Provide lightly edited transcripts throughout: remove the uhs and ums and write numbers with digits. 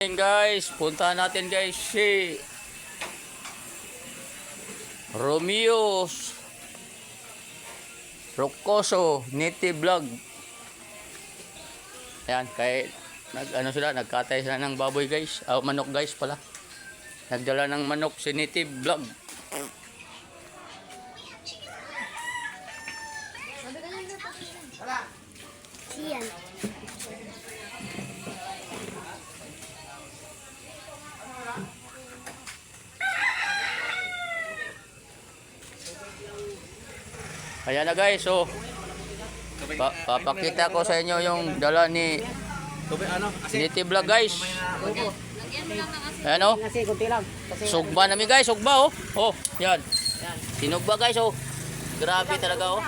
Guys, puntahan natin guys si Romeo Rocoso Native Vlog. Ayan, kay nagkatay sila ng baboy guys, manok guys pala. Nagdala ng manok si Native Vlog. Siyan. Ayan na guys, so papakita ko sa inyo yung dala ni Native Vlog guys. Ayan o, sugba namin guys, sugba oh. Oh, yan. Sinugba guys oh. Grabe talaga oh.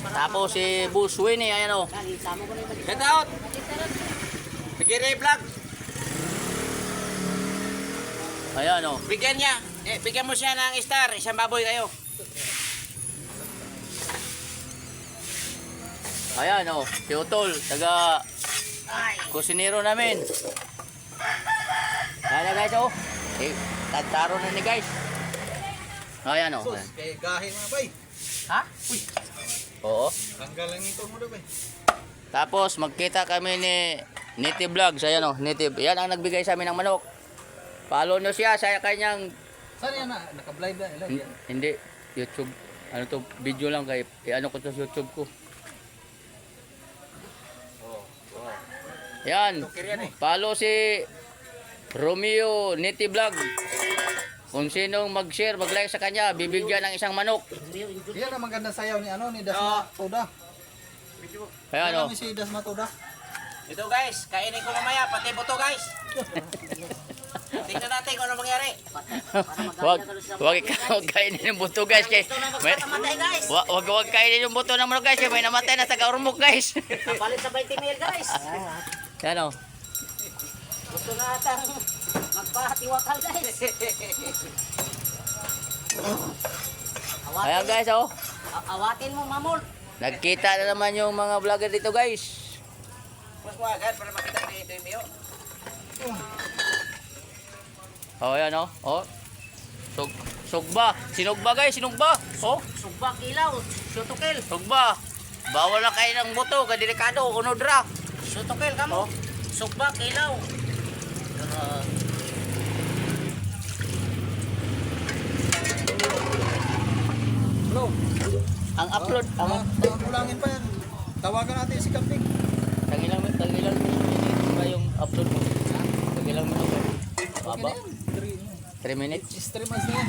Tapos si Boss Winnie, ayan oh. Get out! Bigyan vlog. Ayan oh. Bigyan niya. Bigyan mo siya ng star. Isang baboy kayo. Ayan oh, si Utol, taga kusinero namin. Ayan na guys oh. Tantaro na ni guys. Ayan oh. Kaya gahe mga bay. Ha? Uy. Oo. Tanggal lang ito mo daw bay. Tapos magkita kami ni Native Vlogs. Ayan oh, Native. Yan ang nagbigay sa amin ng manok. Follow nyo siya sa kanyang... Saan yan na? Naka-blind na? Hindi, YouTube. Ano to, video lang kay ano ko to sa YouTube ko. Yan. Follow si Romeo Native Vlog. Kung sinong mag-share, mag-like sa kanya, bibigyan ng isang manok. Yan ang magandang sayaw ni ni Dasma Toda. Ayan oh. Si Dasma Toda. Ito guys, kainin ko mamaya. Pati buto guys. Tingnan natin kung ano mangyari. Wag kainin yung buto guys. Wag kainin yung buto ng manok guys. May namatay na taga Ormoc guys. Kapalit sa 20 mil guys. Yan oh. Gusto na atang magpahatiwakal guys. Ayan guys oh. Awatin mo mamul. Nagkita na naman yung mga vlogger dito guys. Mas agad para makita dito yung miyo. Oh yan oh. Oh. Sugba. Sinugba guys, sinugba. Oh. Sugba kilaw. Shotokel. Sugba. Bawal na kayo ng buto, kadelikado, unodra. Shotokel kamo. Sugba kilaw. Hello. Ang upload, Kulangin pa yan. Tawagan natin si Kaping. tagilang minutes ba yung upload mo? Tagilang minutes ba? Aba? 3 minutes. Stream as na yan.